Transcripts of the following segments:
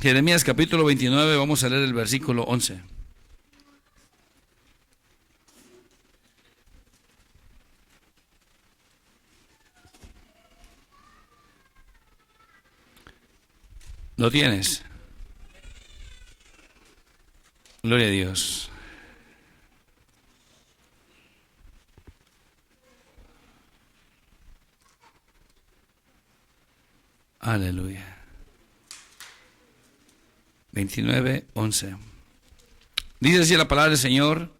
Jeremías capítulo 29, vamos a leer el versículo 11. ¿Lo tienes? Gloria a Dios. Aleluya. 29:11. Dice así la palabra del Señor,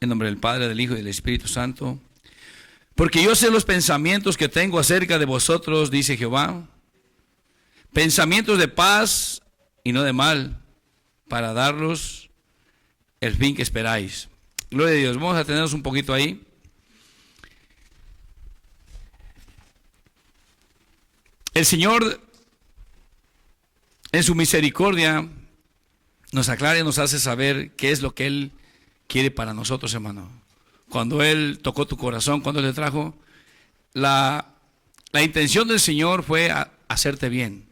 en nombre del Padre, del Hijo y del Espíritu Santo. Porque yo sé los pensamientos que tengo acerca de vosotros, dice Jehová, pensamientos de paz y no de mal, para daros el fin que esperáis. Gloria a Dios. Vamos a tenernos un poquito ahí. El Señor, en su misericordia, nos aclara y nos hace saber qué es lo que Él quiere para nosotros, hermano. Cuando Él tocó tu corazón, cuando Él te trajo, la intención del Señor fue hacerte bien.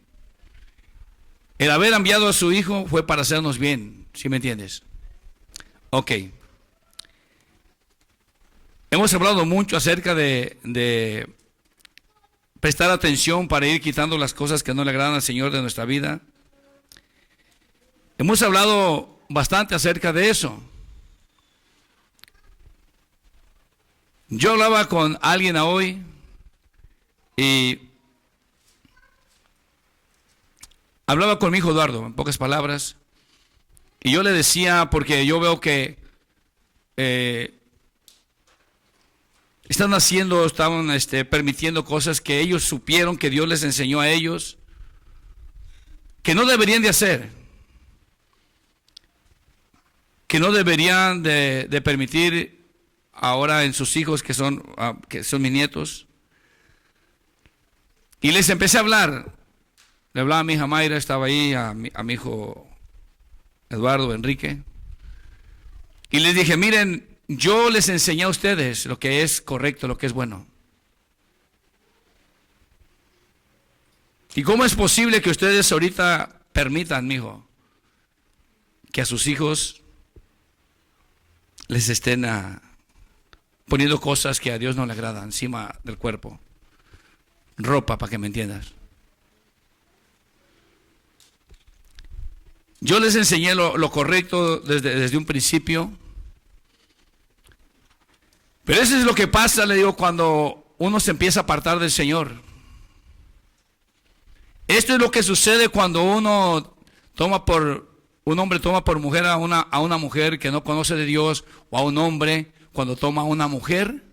El haber enviado a su Hijo fue para hacernos bien, ¿sí me entiendes? Ok. Hemos hablado mucho acerca de prestar atención para ir quitando las cosas que no le agradan al Señor de nuestra vida. Hemos hablado bastante acerca de eso. Yo hablaba con alguien hoy y hablaba con mi hijo Eduardo, en pocas palabras, y yo le decía, porque yo veo que estaban permitiendo cosas que ellos supieron que Dios les enseñó a ellos, que no deberían de hacer, que no deberían de permitir ahora en sus hijos que son mis nietos. Y les empecé a hablar. Le hablaba a mi hija Mayra, estaba ahí, a mi hijo Eduardo, Enrique. Y les dije, miren, yo les enseñé a ustedes lo que es correcto, lo que es bueno. ¿Y cómo es posible que ustedes ahorita permitan, mijo, que a sus hijos les estén poniendo cosas que a Dios no le agradan encima del cuerpo? Ropa, para que me entiendas. Yo les enseñé lo correcto desde un principio. Pero eso es lo que pasa, le digo, cuando uno se empieza a apartar del Señor. Esto es lo que sucede cuando un hombre toma por mujer a una mujer que no conoce de Dios, o a un hombre cuando toma a una mujer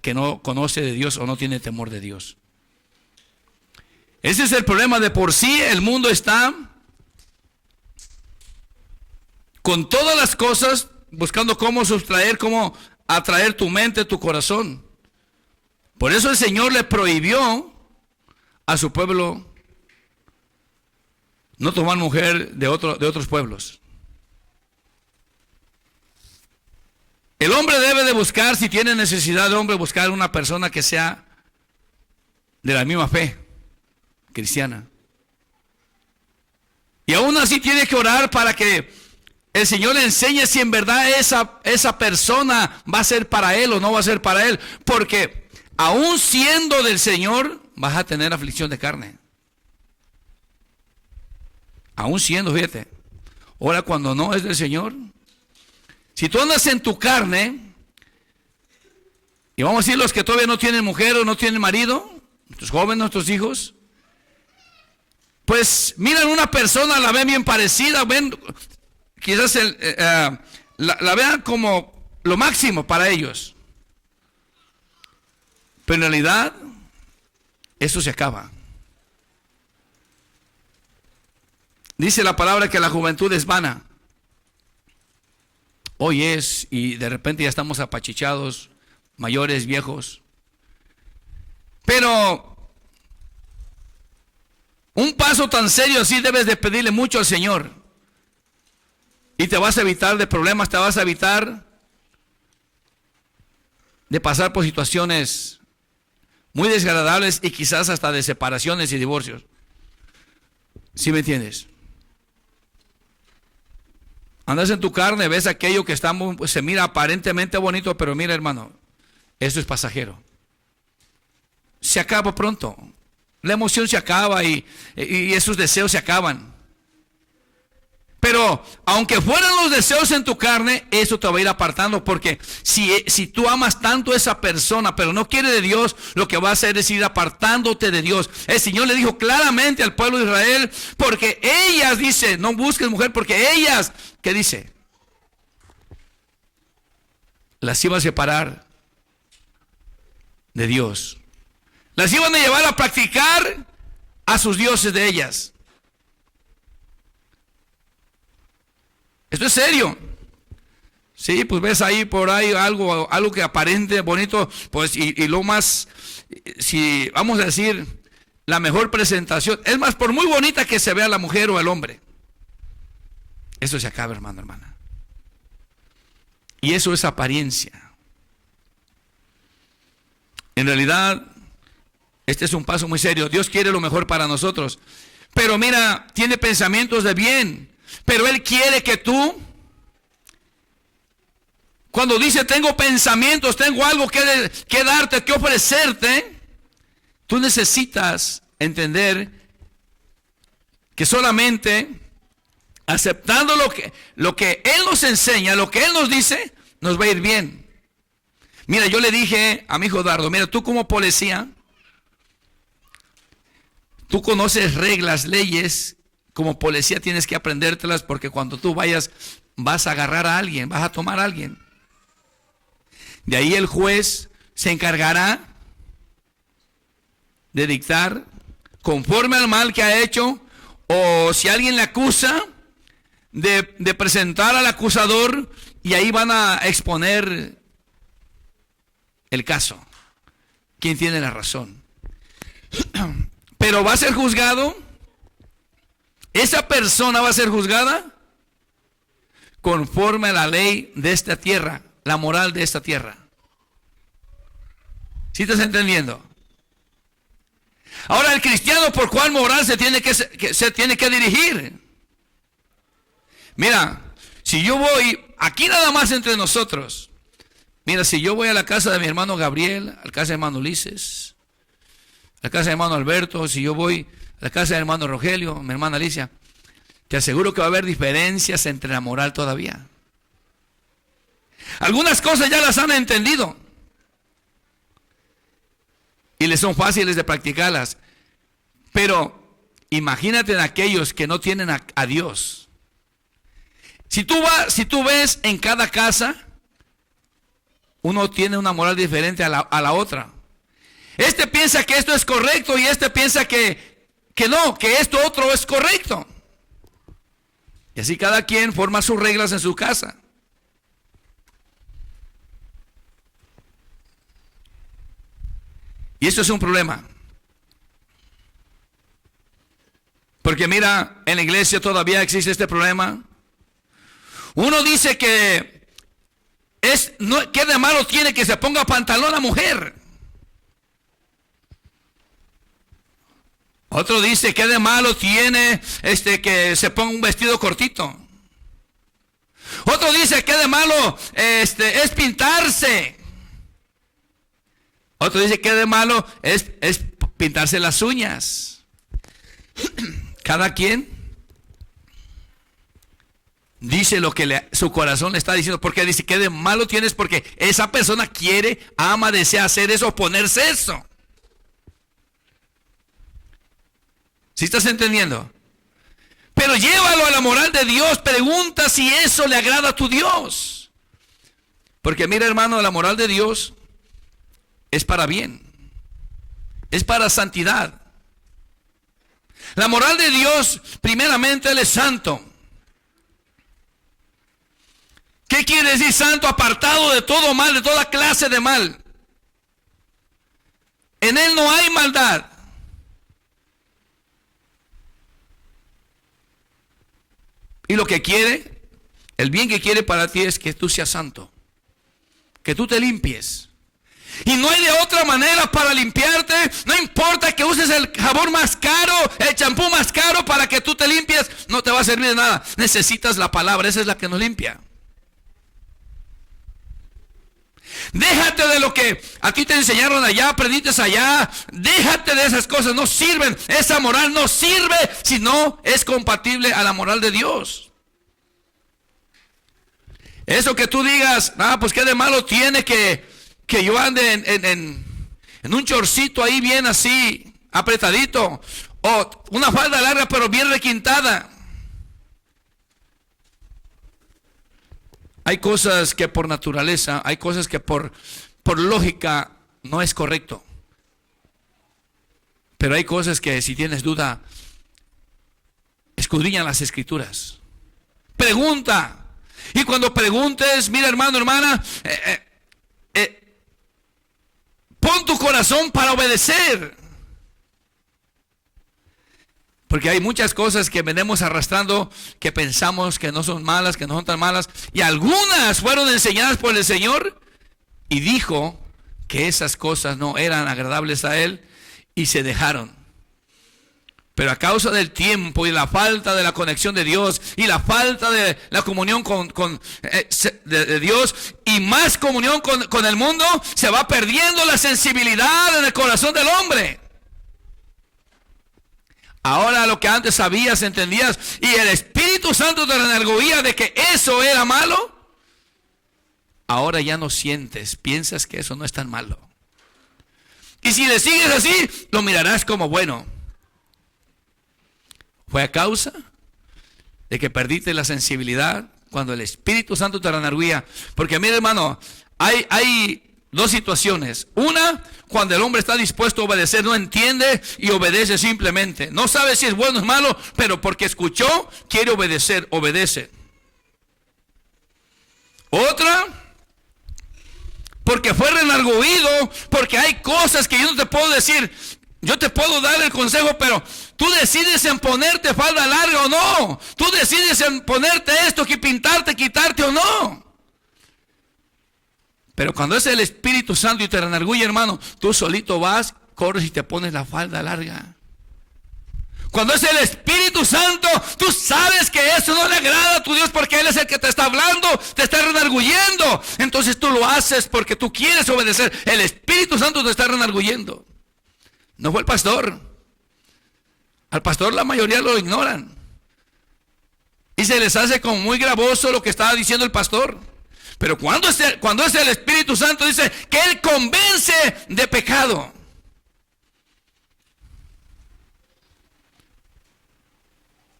que no conoce de Dios o no tiene temor de Dios. Ese es el problema. De por sí el mundo está con todas las cosas buscando cómo sustraer, cómo atraer tu mente, tu corazón. Por eso el Señor le prohibió a su pueblo no tomar mujer de otros pueblos. El hombre debe de buscar, si tiene necesidad de hombre, buscar una persona que sea de la misma fe cristiana. Y aún así tiene que orar para que el Señor le enseñe si en verdad esa persona va a ser para él o no va a ser para él. Porque aún siendo del Señor, vas a tener aflicción de carne. Aún siendo, fíjate. Ahora cuando no es del Señor, si tú andas en tu carne, y vamos a decir los que todavía no tienen mujer o no tienen marido, nuestros jóvenes, nuestros hijos, pues miran una persona, la ven bien parecida, ven, quizás la vean como lo máximo para ellos. Pero en realidad, eso se acaba. Dice la palabra que la juventud es vana. Hoy es, y de repente ya estamos apachichados, mayores, viejos. Pero un paso tan serio así debes de pedirle mucho al Señor. Y te vas a evitar de problemas, te vas a evitar de pasar por situaciones muy desagradables y quizás hasta de separaciones y divorcios. ¿Sí me entiendes? Andas en tu carne, ves aquello que está pues, se mira aparentemente bonito, pero mira, hermano, eso es pasajero. Se acaba pronto. La emoción se acaba y esos deseos se acaban. Pero aunque fueran los deseos en tu carne, eso te va a ir apartando, porque si tú amas tanto a esa persona, pero no quiere de Dios, lo que va a hacer es ir apartándote de Dios. El Señor le dijo claramente al pueblo de Israel, porque ellas, dice, no busques mujer, porque ellas, ¿qué dice? Las iba a separar de Dios. Las iban a llevar a practicar a sus dioses de ellas. Esto es serio. Sí, pues ves ahí por ahí algo que aparente bonito, pues y lo más, si vamos a decir, la mejor presentación. Es más, por muy bonita que se vea la mujer o el hombre, eso se acaba, hermano, hermana. Y eso es apariencia. En realidad, este es un paso muy serio. Dios quiere lo mejor para nosotros. Pero mira, tiene pensamientos de bien. Pero Él quiere que tú, cuando dice tengo pensamientos, tengo algo que darte, que ofrecerte, tú necesitas entender que solamente aceptando lo que Él nos enseña, lo que Él nos dice, nos va a ir bien. Mira, yo le dije a mi hijo Dardo, mira, tú como policía, tú conoces reglas, leyes. Como policía tienes que aprendértelas, porque cuando tú vayas vas a agarrar a alguien, vas a tomar a alguien. De ahí el juez se encargará de dictar conforme al mal que ha hecho, o si alguien le acusa, de presentar al acusador, y ahí van a exponer el caso. ¿Quién tiene la razón? Pero va a ser juzgado. Esa persona va a ser juzgada conforme a la ley de esta tierra, la moral de esta tierra. ¿Sí estás entendiendo? Ahora, el cristiano, ¿por cuál moral se tiene que dirigir? Mira, si yo voy, aquí nada más entre nosotros, mira, si yo voy a la casa de mi hermano Gabriel, a la casa de hermano Ulises, a la casa de hermano Alberto, si yo voy a la casa del hermano Rogelio, mi hermana Alicia, te aseguro que va a haber diferencias entre la moral todavía. Algunas cosas ya las han entendido y les son fáciles de practicarlas, pero imagínate en aquellos que no tienen a Dios. Si tú ves en cada casa, uno tiene una moral diferente a la otra. Este piensa que esto es correcto y este piensa que no, que esto otro es correcto. Y así cada quien forma sus reglas en su casa. Y esto es un problema. Porque mira, en la iglesia todavía existe este problema. Uno dice que ¿qué de malo tiene que se ponga pantalón la mujer? Otro dice, ¿qué de malo tiene que se ponga un vestido cortito? Otro dice, ¿qué de malo es pintarse? Otro dice, ¿qué de malo es pintarse las uñas? Cada quien dice lo que su corazón le está diciendo. Porque dice, ¿qué de malo tienes? Porque esa persona quiere, ama, desea hacer eso, ponerse eso. ¿Sí estás entendiendo? Pero llévalo a la moral de Dios. Pregunta si eso le agrada a tu Dios. Porque mira, hermano, la moral de Dios es para bien. Es para santidad. La moral de Dios, primeramente, Él es santo. ¿Qué quiere decir santo? Apartado de todo mal, de toda clase de mal. En Él no hay maldad. Y lo que quiere, el bien que quiere para ti es que tú seas santo, que tú te limpies. Y no hay de otra manera para limpiarte. No importa que uses el jabón más caro, el champú más caro para que tú te limpies, no te va a servir de nada. Necesitas la palabra, esa es la que nos limpia. Déjate de lo que a ti te enseñaron allá, aprendiste allá. Déjate de esas cosas, no sirven. Esa moral no sirve si no es compatible a la moral de Dios. Eso que tú digas, pues qué de malo tiene que yo ande en un chorcito ahí bien así, apretadito. O una falda larga pero bien requintada. Hay cosas que por naturaleza, hay cosas que por lógica no es correcto. Pero hay cosas que si tienes duda, escudriña las escrituras. Pregunta. Y cuando preguntes, mira hermano, hermana, pon tu corazón para obedecer. Porque hay muchas cosas que venimos arrastrando, que pensamos que no son malas, que no son tan malas. Y algunas fueron enseñadas por el Señor. Y dijo que esas cosas no eran agradables a Él. Y se dejaron. Pero a causa del tiempo y la falta de la conexión de Dios. Y la falta de la comunión de Dios. Y más comunión con el mundo. Se va perdiendo la sensibilidad en el corazón del hombre. Ahora lo que antes sabías, entendías, y el Espíritu Santo te redarguía de que eso era malo, ahora ya no sientes, piensas que eso no es tan malo. Y si le sigues así, lo mirarás como bueno. Fue a causa de que perdiste la sensibilidad cuando el Espíritu Santo te redarguía. Porque mira hermano, hay dos situaciones. Una, cuando el hombre está dispuesto a obedecer, no entiende y obedece simplemente. No sabe si es bueno o es malo, pero porque escuchó, quiere obedecer, obedece. Otra, porque fue redarguido, porque hay cosas que yo no te puedo decir. Yo te puedo dar el consejo, pero tú decides en ponerte falda larga o no. Tú decides en ponerte esto, que pintarte, quitarte o no. Pero cuando es el Espíritu Santo y te redarguye, hermano, tú solito vas, corres y te pones la falda larga. Cuando es el Espíritu Santo, tú sabes que eso no le agrada a tu Dios porque Él es el que te está hablando, te está redarguyendo. Entonces tú lo haces porque tú quieres obedecer. El Espíritu Santo te está redarguyendo. No fue el pastor. Al pastor la mayoría lo ignoran. Y se les hace como muy gravoso lo que estaba diciendo el pastor. Pero cuando es el Espíritu Santo, dice que Él convence de pecado.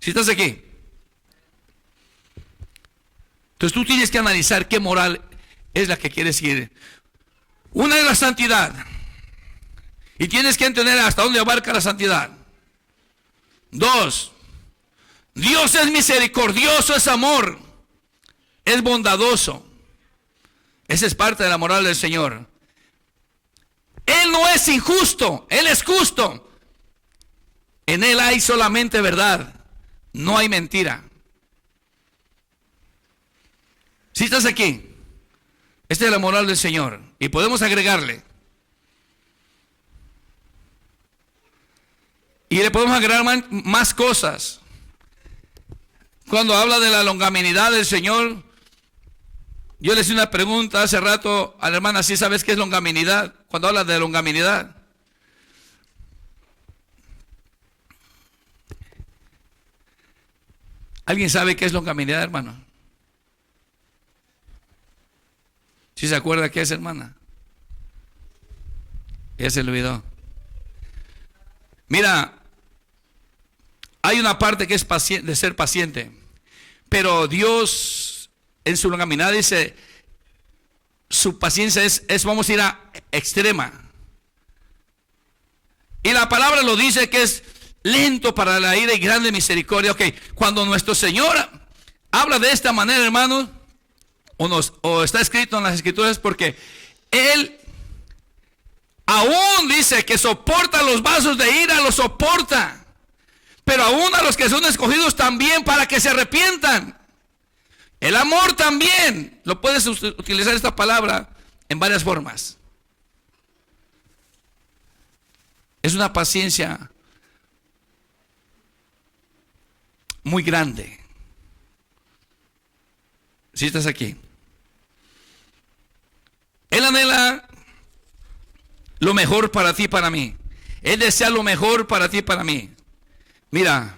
Si estás aquí. Entonces tú tienes que analizar qué moral es la que quieres seguir. Una es la santidad. Y tienes que entender hasta dónde abarca la santidad. Dos, Dios es misericordioso, es amor, es bondadoso. Esa es parte de la moral del Señor. Él no es injusto, Él es justo. En Él hay solamente verdad, no hay mentira. Si estás aquí, esta es la moral del Señor. Y podemos agregarle. Y le podemos agregar más cosas. Cuando habla de la longanimidad del Señor, yo le hice una pregunta hace rato a la hermana, ¿sí sabes qué es longanimidad? Cuando habla de longanimidad. ¿Alguien sabe qué es longanimidad, hermano? ¿Sí se acuerda qué es, hermana? Ya se le olvidó. Mira, hay una parte que es de ser paciente, pero Dios en su longanimidad dice, su paciencia es vamos a ir a extrema. Y la palabra lo dice que es lento para la ira y grande misericordia. Ok, cuando nuestro Señor habla de esta manera, hermanos, o está escrito en las Escrituras, porque Él aún dice que soporta los vasos de ira, los soporta. Pero aún a los que son escogidos también para que se arrepientan. El amor también. Lo puedes utilizar esta palabra en varias formas. Es una paciencia muy grande. Si estás aquí. Él anhela lo mejor para ti y para mí. Él desea lo mejor para ti y para mí. Mira,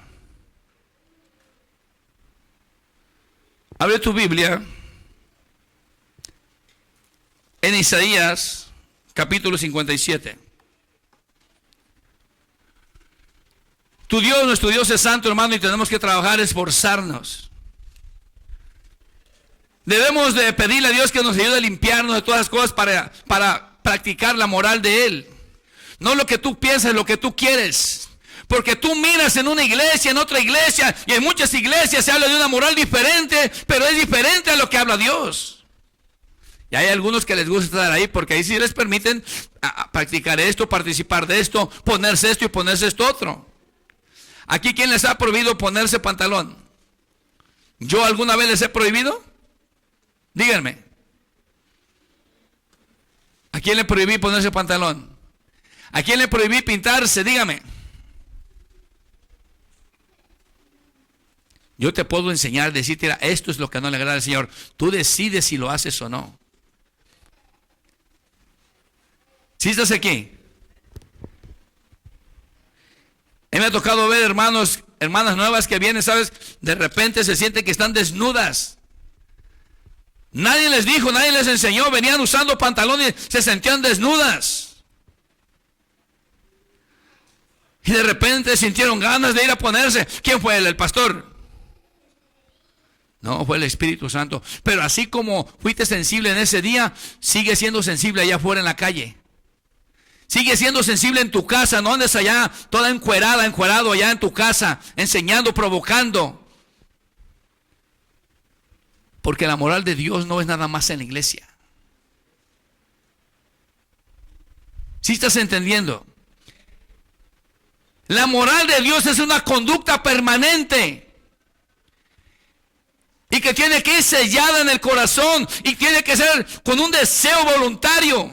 abre tu Biblia en Isaías capítulo 57. Tu Dios, nuestro Dios es santo, hermano, y tenemos que trabajar, esforzarnos. Debemos de pedirle a Dios que nos ayude a limpiarnos de todas las cosas para practicar la moral de Él. No lo que tú piensas, lo que tú quieres. Porque tú miras en una iglesia, en otra iglesia, y en muchas iglesias se habla de una moral diferente, pero es diferente a lo que habla Dios. Y hay algunos que les gusta estar ahí, porque ahí sí les permiten practicar esto, participar de esto, ponerse esto y ponerse esto otro. Aquí, ¿quién les ha prohibido ponerse pantalón? ¿Yo alguna vez les he prohibido? Díganme. ¿A quién le prohibí ponerse pantalón? ¿A quién le prohibí pintarse? Dígame. Yo te puedo enseñar, decirte, esto es lo que no le agrada al Señor. Tú decides si lo haces o no. ¿Sí estás aquí? A mí me ha tocado ver hermanas nuevas que vienen, ¿sabes? De repente se sienten que están desnudas. Nadie les dijo, nadie les enseñó, venían usando pantalones, se sentían desnudas. Y de repente sintieron ganas de ir a ponerse. ¿Quién fue él? ¿El pastor? No, fue el Espíritu Santo. Pero así como fuiste sensible en ese día, sigue siendo sensible allá afuera en la calle. Sigue siendo sensible en tu casa. No andes allá toda encuerado allá en tu casa, enseñando, provocando. Porque la moral de Dios no es nada más en la iglesia. ¿Sí estás entendiendo? La moral de Dios es una conducta permanente. Y que tiene que ir sellada en el corazón. Y tiene que ser con un deseo voluntario.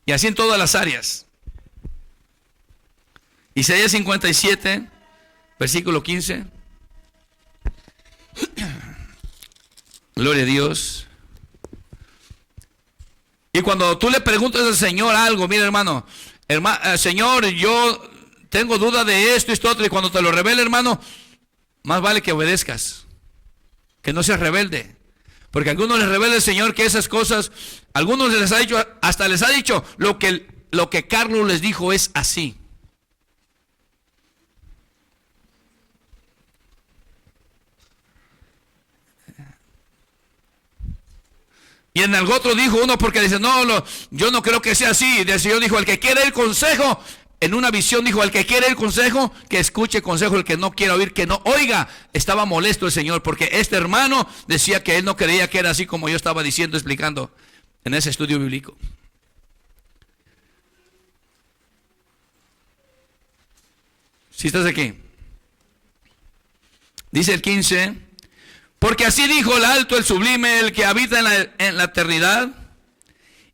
Y así en todas las áreas. Isaías 57, versículo 15. Gloria a Dios. Y cuando tú le preguntas al Señor algo, mira hermano, Señor, yo tengo duda de esto y esto otro, y cuando te lo revele, hermano, más vale que obedezcas, que no seas rebelde. Porque a algunos les revela el Señor que esas cosas, algunos les ha dicho, hasta les ha dicho, lo que Carlos les dijo es así. Y en algo otro dijo uno, porque dice, yo no creo que sea así. Y el Señor dijo, el que quiere el consejo, en una visión dijo, el que quiere el consejo, que escuche consejo, el que no quiera oír, que no oiga. Estaba molesto el Señor, porque este hermano decía que él no creía que era así como yo estaba diciendo, explicando en ese estudio bíblico. Si estás aquí. Dice el 15, porque así dijo el alto, el sublime, el que habita en la eternidad,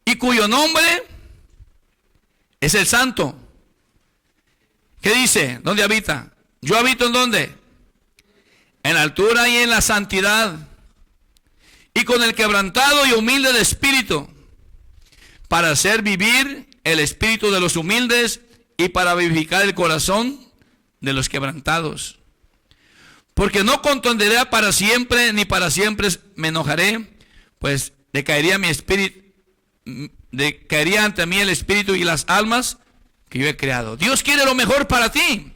y cuyo nombre es el santo. ¿Qué dice? ¿Dónde habita? Yo habito ¿en dónde? En la altura y en la santidad, y con el quebrantado y humilde de espíritu, para hacer vivir el espíritu de los humildes y para vivificar el corazón de los quebrantados. Porque no contenderé para siempre, ni para siempre me enojaré, pues decaería mi espíritu, decaería ante mí el espíritu y las almas que yo he creado. Dios quiere lo mejor para ti,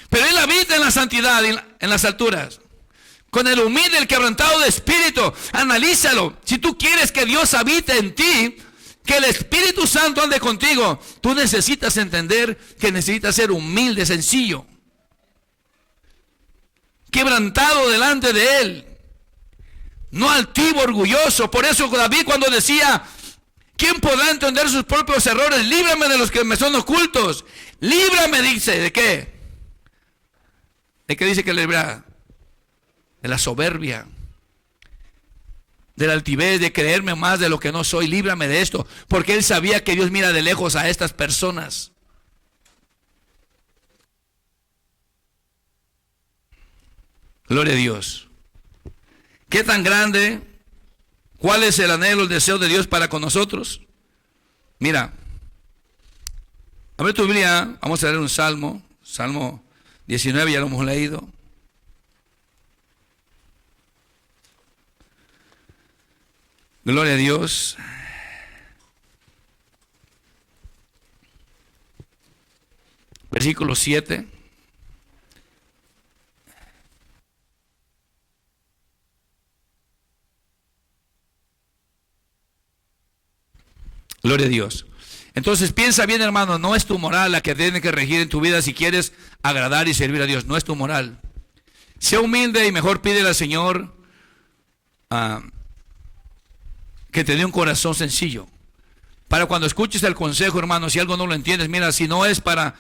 pero Él habita en la santidad, en las alturas, con el humilde, el quebrantado de espíritu. Analízalo. Si tú quieres que Dios habite en ti, que el Espíritu Santo ande contigo, tú necesitas entender que necesitas ser humilde, sencillo, quebrantado delante de Él, no altivo, orgulloso. Por eso David, cuando decía, ¿quién podrá entender sus propios errores? Líbrame de los que me son ocultos. Líbrame, dice, ¿de qué? ¿De qué dice que le libra? De la soberbia, de la altivez, de creerme más de lo que no soy. Líbrame de esto, porque él sabía que Dios mira de lejos a estas personas. Gloria a Dios. ¿Qué tan grande? ¿Cuál es el anhelo, el deseo de Dios para con nosotros? Mira, abre tu Biblia, vamos a leer un salmo, Salmo 19, ya lo hemos leído. Gloria a Dios. Versículo 7. Gloria a Dios. Entonces piensa bien, hermano, no es tu moral la que tiene que regir en tu vida si quieres agradar y servir a Dios, no es tu moral. Sea humilde y mejor pídele al Señor que te dé un corazón sencillo. Para cuando escuches el consejo, hermano, si algo no lo entiendes, mira, si no es para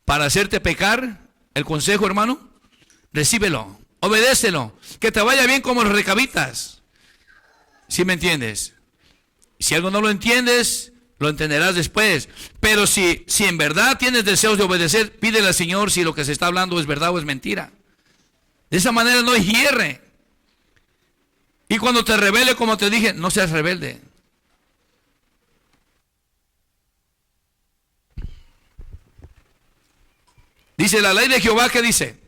hacerte pecar, el consejo, hermano, recíbelo, obedécelo, que te vaya bien como los recabitas. ¿Sí me entiendes? Si algo no lo entiendes, lo entenderás después. Pero si en verdad tienes deseos de obedecer, pídele al Señor si lo que se está hablando es verdad o es mentira. De esa manera no hierre. Y cuando te rebele, como te dije, no seas rebelde. Dice la ley de Jehová, ¿qué dice?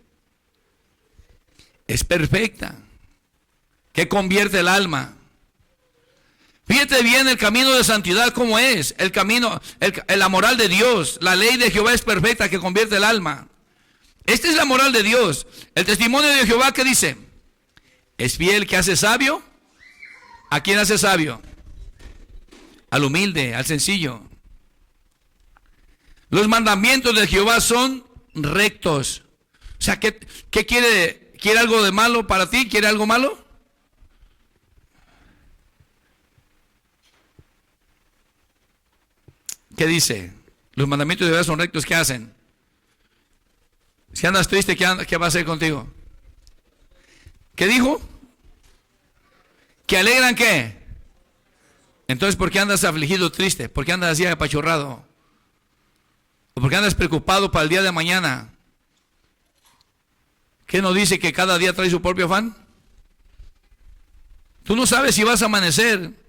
Es perfecta, que convierte el alma. Fíjate bien el camino de santidad como es, el camino, la moral de Dios. La ley de Jehová es perfecta, que convierte el alma. Esta es la moral de Dios. El testimonio de Jehová, ¿qué dice? Es fiel, que hace sabio. ¿A quién hace sabio? Al humilde, al sencillo. Los mandamientos de Jehová son rectos. O sea, ¿qué quiere? ¿Quiere algo de malo para ti? ¿Quiere algo malo? ¿Qué dice? Los mandamientos de Dios son rectos. ¿Qué hacen? Si andas triste, ¿qué va a hacer contigo? ¿Qué dijo? ¿Que alegran qué? Entonces, ¿por qué andas afligido, triste? ¿Por qué andas así apachurrado? ¿O por qué andas preocupado para el día de mañana? ¿Qué nos dice que cada día trae su propio afán? Tú no sabes si vas a amanecer.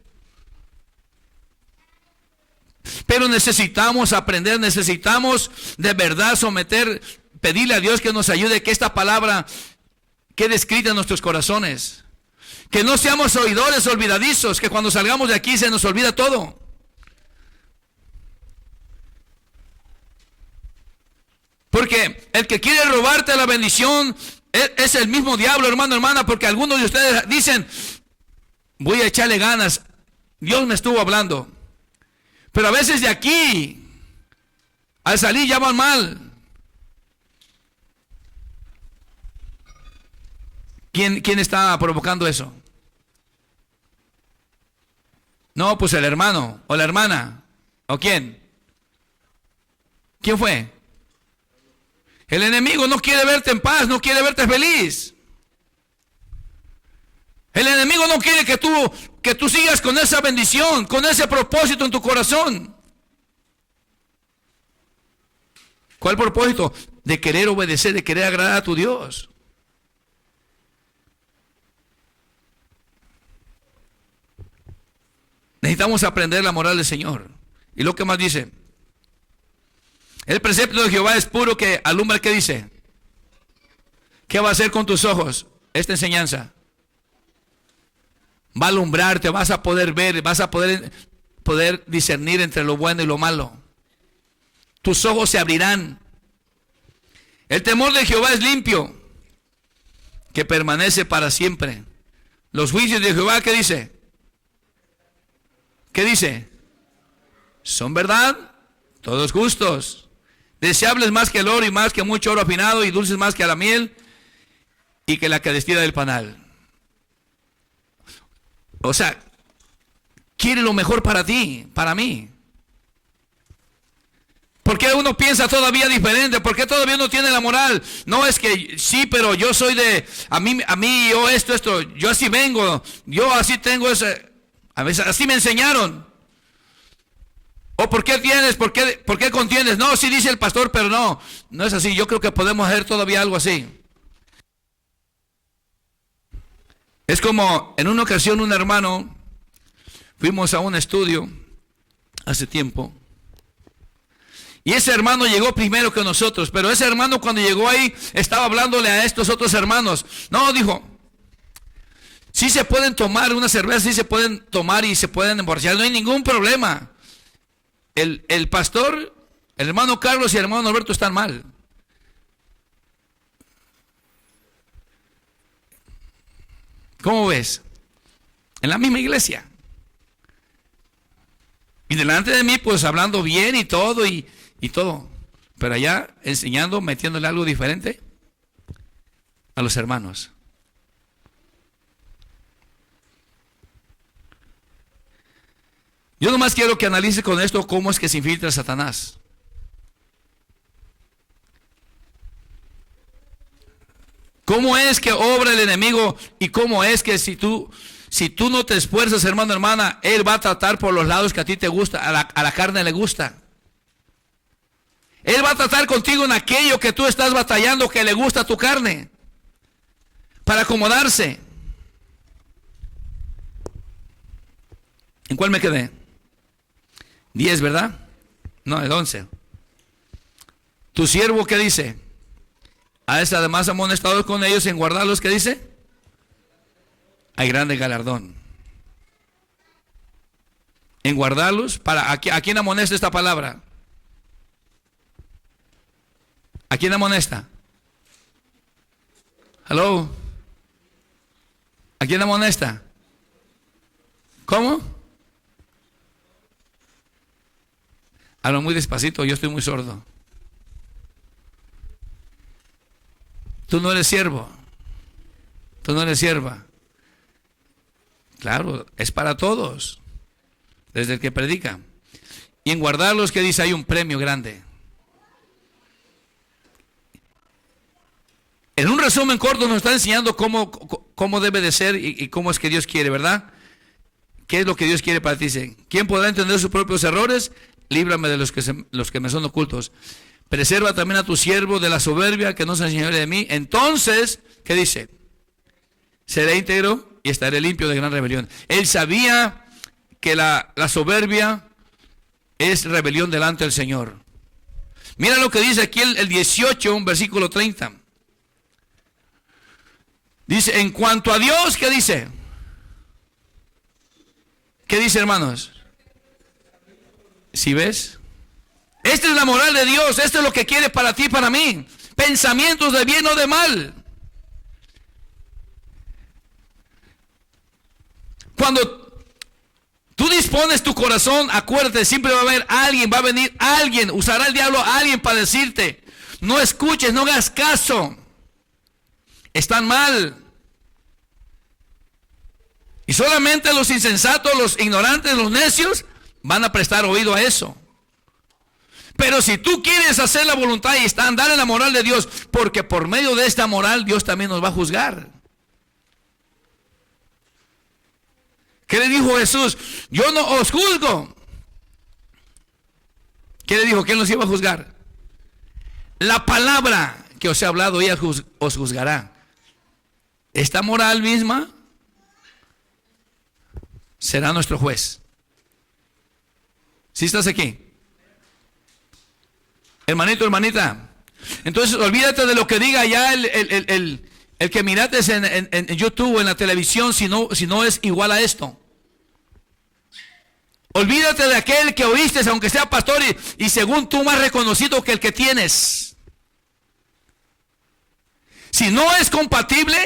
Pero necesitamos aprender, necesitamos de verdad pedirle a Dios que nos ayude, que esta palabra quede escrita en nuestros corazones. Que no seamos oidores olvidadizos, que cuando salgamos de aquí se nos olvida todo. Porque el que quiere robarte la bendición es el mismo diablo, hermano, hermana, porque algunos de ustedes dicen, voy a echarle ganas, Dios me estuvo hablando. Pero a veces de aquí, al salir ya van mal. ¿Quién está provocando eso? No, pues el hermano o la hermana. ¿O quién? ¿Quién fue? El enemigo no quiere verte en paz, no quiere verte feliz. El enemigo no quiere que tú sigas con esa bendición, con ese propósito en tu corazón. ¿Cuál propósito? De querer obedecer, de querer agradar a tu Dios. Necesitamos aprender la moral del Señor. Y lo que más dice, el precepto de Jehová es puro, que alumbra. ¿Qué dice? ¿Qué va a hacer con tus ojos esta enseñanza? Va a alumbrarte, vas a poder ver, vas a poder discernir entre lo bueno y lo malo. Tus ojos se abrirán. El temor de Jehová es limpio, que permanece para siempre. Los juicios de Jehová, ¿qué dice? ¿Qué dice? Son verdad, todos justos, deseables más que el oro y más que mucho oro afinado, y dulces más que la miel y que la que destila del panal. O sea, quiere lo mejor para ti, para mí. ¿Por qué uno piensa todavía diferente? ¿Por qué todavía uno tiene la moral? No, es que sí, pero yo soy a mí, yo esto, yo así vengo, yo así tengo ese, a veces así me enseñaron. ¿O por qué tienes, por qué contienes? No, sí dice el pastor, pero no es así. Yo creo que podemos hacer todavía algo así. Es como en una ocasión un hermano, fuimos a un estudio hace tiempo, y ese hermano llegó primero que nosotros, pero ese hermano cuando llegó ahí estaba hablándole a estos otros hermanos. No, dijo, sí se pueden tomar una cerveza, sí se pueden tomar y se pueden emborrachar, no hay ningún problema. El pastor, el hermano Carlos y el hermano Norberto están mal. ¿Cómo ves? En la misma iglesia. Y delante de mí, pues hablando bien y todo, y todo. Pero allá enseñando, metiéndole algo diferente a los hermanos. Yo nomás quiero que analice con esto cómo es que se infiltra Satanás. ¿Cómo es que obra el enemigo? Y cómo es que si tú no te esfuerzas, hermano, hermana, él va a tratar por los lados que a ti te gusta, a la carne le gusta. Él va a tratar contigo en aquello que tú estás batallando, que le gusta a tu carne, para acomodarse. ¿En cuál me quedé? 10, ¿verdad? No, el 11. Tu siervo, ¿qué dice? A esta además amonestados con ellos en guardarlos, ¿qué dice? Hay grande galardón. En guardarlos, ¿a quién amonesta esta palabra? ¿A quién amonesta? ¿Hello? ¿A quién amonesta? ¿Cómo? Hablo muy despacito, yo estoy muy sordo. Tú no eres siervo. Tú no eres sierva. Claro, es para todos. Desde el que predica. Y en guardarlos, que dice, hay un premio grande. En un resumen corto nos está enseñando cómo debe de ser y cómo es que Dios quiere, ¿verdad? ¿Qué es lo que Dios quiere para ti? Dice, ¿quién podrá entender sus propios errores? Líbrame de los que me son ocultos. Preserva también a tu siervo de la soberbia, que no se enseñore de mí. Entonces, ¿qué dice? Seré íntegro y estaré limpio de gran rebelión. Él sabía que la soberbia es rebelión delante del Señor. Mira lo que dice aquí el 18, versículo 30. Dice, en cuanto a Dios, ¿qué dice? ¿Qué dice, hermanos? ¿Sí ves? Esta es la moral de Dios, esto es lo que quiere para ti y para mí. Pensamientos de bien o de mal. Cuando tú dispones tu corazón, acuérdate, siempre va a haber alguien, va a venir alguien, usará el diablo a alguien para decirte, no escuches, no hagas caso. Están mal. Y solamente los insensatos, los ignorantes, los necios van a prestar oído a eso. Pero si tú quieres hacer la voluntad y andar en la moral de Dios, porque por medio de esta moral Dios también nos va a juzgar. ¿Qué le dijo Jesús? Yo no os juzgo. ¿Qué le dijo? ¿Quién los iba a juzgar? La palabra que os he hablado, ella os juzgará. Esta moral misma será nuestro juez. ¿Sí estás aquí? Hermanito, hermanita. Entonces olvídate de lo que diga ya el que mirates en YouTube o en la televisión, si no es igual a esto. Olvídate de aquel que oíste, aunque sea pastor y según tú más reconocido que el que tienes. Si no es compatible,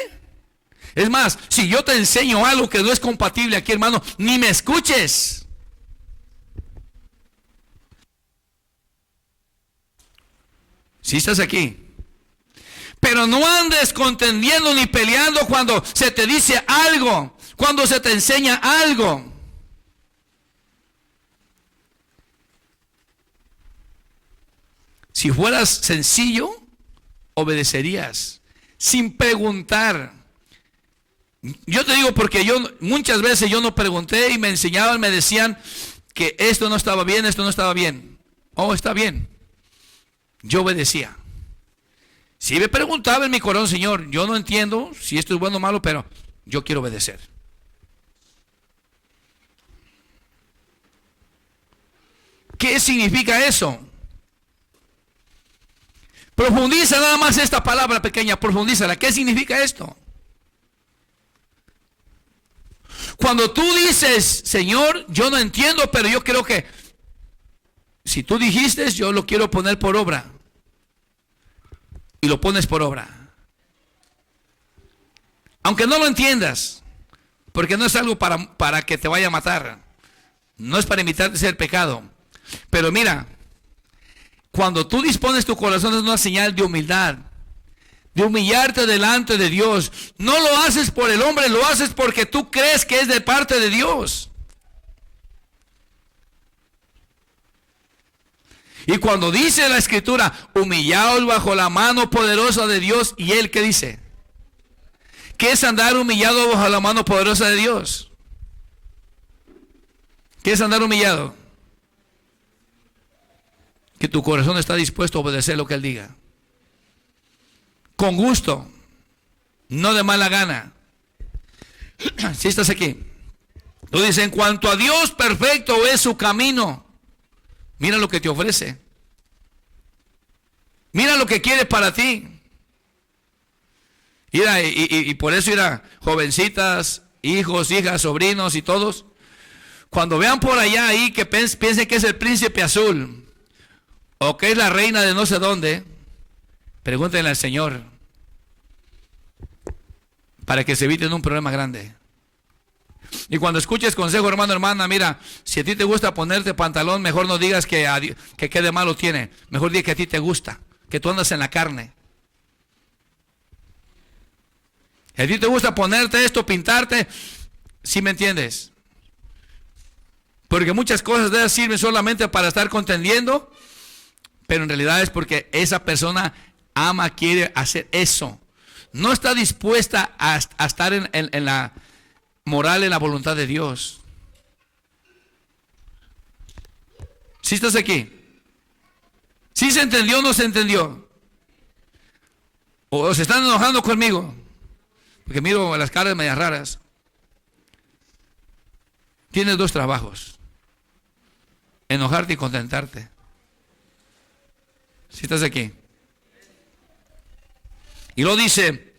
es más, si yo te enseño algo que no es compatible aquí, hermano, ni me escuches. Si estás aquí. Pero no andes contendiendo ni peleando cuando se te dice algo, cuando se te enseña algo. Si fueras sencillo, obedecerías, sin preguntar. Yo te digo porque muchas veces yo no pregunté y me enseñaban, me decían que esto no estaba bien, esto no estaba bien. Oh, está bien. Yo obedecía. Si me preguntaba en mi corazón, Señor, yo no entiendo si esto es bueno o malo, pero yo quiero obedecer. ¿Qué significa eso? Profundiza nada más esta palabra pequeña, profundízala. ¿Qué significa esto? Cuando tú dices, Señor, yo no entiendo, pero yo creo que si tú dijiste, yo lo quiero poner por obra. Y lo pones por obra. Aunque no lo entiendas, porque no es algo para que te vaya a matar. No es para invitarte a hacer pecado. Pero mira, cuando tú dispones tu corazón es una señal de humildad, de humillarte delante de Dios. No lo haces por el hombre, lo haces porque tú crees que es de parte de Dios. Y cuando dice la Escritura, humillaos bajo la mano poderosa de Dios, ¿y Él qué dice? ¿Qué es andar humillado bajo la mano poderosa de Dios? ¿Qué es andar humillado? Que tu corazón está dispuesto a obedecer lo que Él diga. Con gusto, no de mala gana. Si estás aquí. Lo dice, en cuanto a Dios, perfecto es su camino. Mira lo que te ofrece. Mira lo que quiere para ti. Mira, y por eso, mira, jovencitas, hijos, hijas, sobrinos y todos, cuando vean por allá ahí que piensen que es el príncipe azul o que es la reina de no sé dónde, pregúntenle al Señor para que se eviten un problema grande. Y cuando escuches consejo, hermano, hermana, mira, si a ti te gusta ponerte pantalón, mejor no digas que qué de malo tiene. Mejor di que a ti te gusta, que tú andas en la carne. Si a ti te gusta ponerte esto, pintarte, ¿sí me entiendes? Porque muchas cosas de esas sirven solamente para estar contendiendo, pero en realidad es porque esa persona ama, quiere hacer eso. No está dispuesta a estar en la moral, en la voluntad de Dios. ¿Sí estás aquí? ¿Sí se entendió o no se entendió? ¿O se están enojando conmigo? Porque miro las caras medias raras. Tienes dos trabajos: enojarte y contentarte. ¿Sí estás aquí? Y lo dice,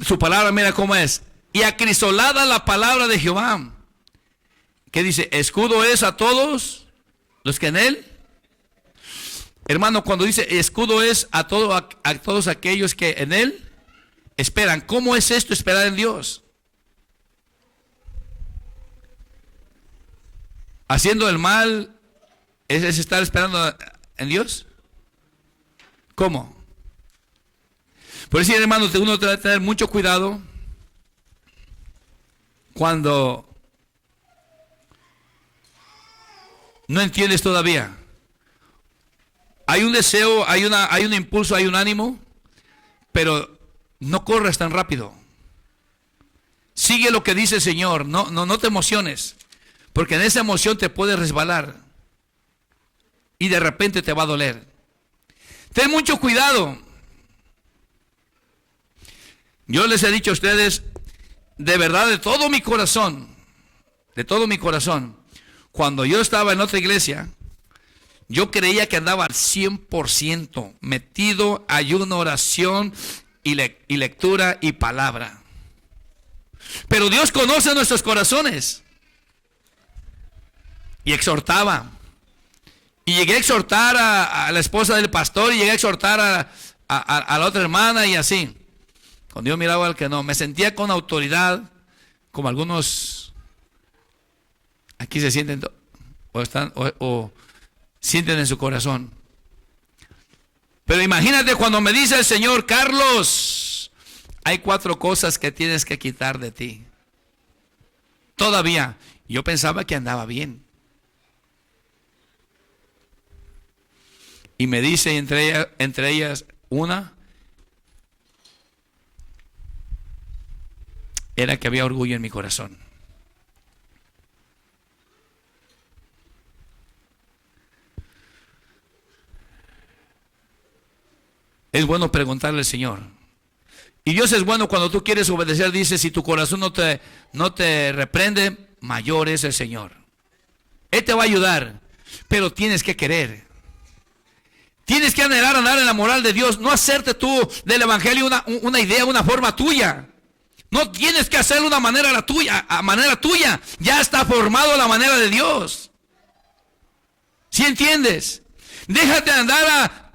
su palabra, mira cómo es. Y acrisolada la palabra de Jehová. ¿Qué dice? Escudo es a todos los que en él. Hermano, cuando dice escudo es a todos aquellos que en él esperan. ¿Cómo es esto, esperar en Dios? Haciendo el mal es estar esperando en Dios. ¿Cómo? Por eso, hermano, uno debe tener mucho cuidado cuando no entiendes todavía. Hay un deseo, hay un impulso, hay un ánimo, pero no corras tan rápido. Sigue lo que dice el Señor, no te emociones, porque en esa emoción te puedes resbalar y de repente te va a doler. Ten mucho cuidado. Yo les he dicho a ustedes, de verdad, de todo mi corazón, cuando yo estaba en otra iglesia, yo creía que andaba al 100% metido, ayuno, oración y lectura y palabra. Pero Dios conoce nuestros corazones. Y exhortaba. Y llegué a exhortar a la esposa del pastor, y llegué a exhortar a la otra hermana, y así. Cuando yo miraba al que no, me sentía con autoridad, como algunos aquí se sienten o sienten en su corazón. Pero imagínate cuando me dice el Señor, Carlos, hay 4 cosas que tienes que quitar de ti. Todavía, yo pensaba que andaba bien. Y me dice entre ellas una, era que había orgullo en mi corazón. Es bueno preguntarle al Señor. Y Dios es bueno cuando tú quieres obedecer. Dice, si tu corazón no te reprende, mayor es el Señor. Él te va a ayudar, pero tienes que querer. Tienes que anhelar andar en la moral de Dios, no hacerte tú del evangelio una idea, una forma tuya. No tienes que hacerlo de una manera tuya. Ya está formado la manera de Dios. ¿Sí entiendes? Déjate andar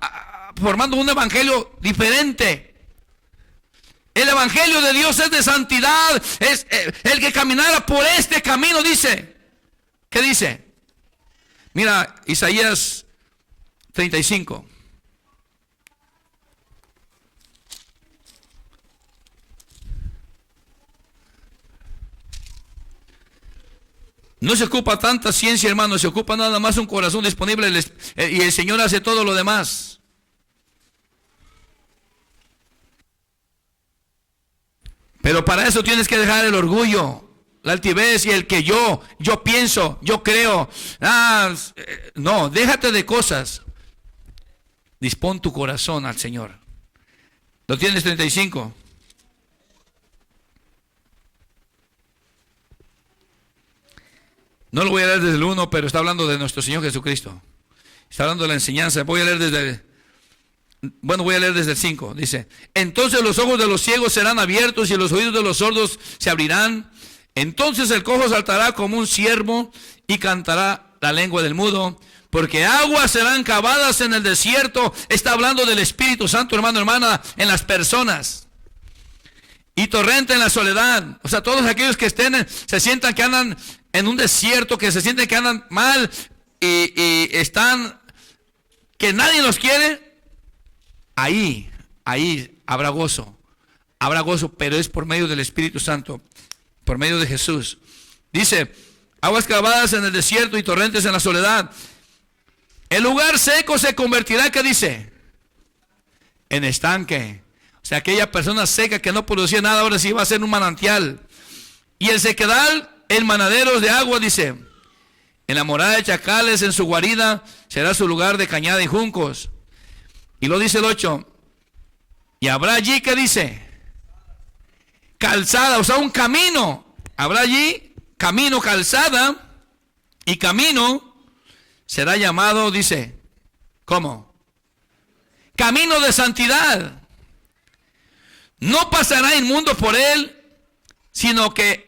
formando un evangelio diferente. El evangelio de Dios es de santidad. Es el que caminara por este camino, dice. ¿Qué dice? Mira, Isaías 35. No se ocupa tanta ciencia, hermano, se ocupa nada más un corazón disponible y el Señor hace todo lo demás. Pero para eso tienes que dejar el orgullo, la altivez y el que yo pienso, yo creo. No, déjate de cosas. Dispón tu corazón al Señor. ¿Lo tienes? 35. No lo voy a leer desde el 1, pero está hablando de nuestro Señor Jesucristo. Está hablando de la enseñanza. Voy a leer desde el 5. Dice, entonces los ojos de los ciegos serán abiertos y los oídos de los sordos se abrirán. Entonces el cojo saltará como un ciervo y cantará la lengua del mudo. Porque aguas serán cavadas en el desierto. Está hablando del Espíritu Santo, hermano, hermana, en las personas. Y torrente en la soledad. O sea, todos aquellos que se sientan que andan en un desierto, que se sienten que andan mal y están, que nadie los quiere, ahí habrá gozo, pero es por medio del Espíritu Santo, por medio de Jesús. Dice, aguas cavadas en el desierto y torrentes en la soledad. El lugar seco se convertirá, ¿qué dice? En estanque. O sea, aquella persona seca que no producía nada, ahora sí va a ser un manantial. Y el sequedal en manaderos de agua, dice. En la morada de chacales, en su guarida, será su lugar de cañada y juncos. Y lo dice el 8. Y habrá allí, ¿qué dice? Calzada, o sea, un camino. Habrá allí camino, calzada, y camino será llamado, dice, ¿cómo? Camino de santidad. No pasará inmundo por él, sino que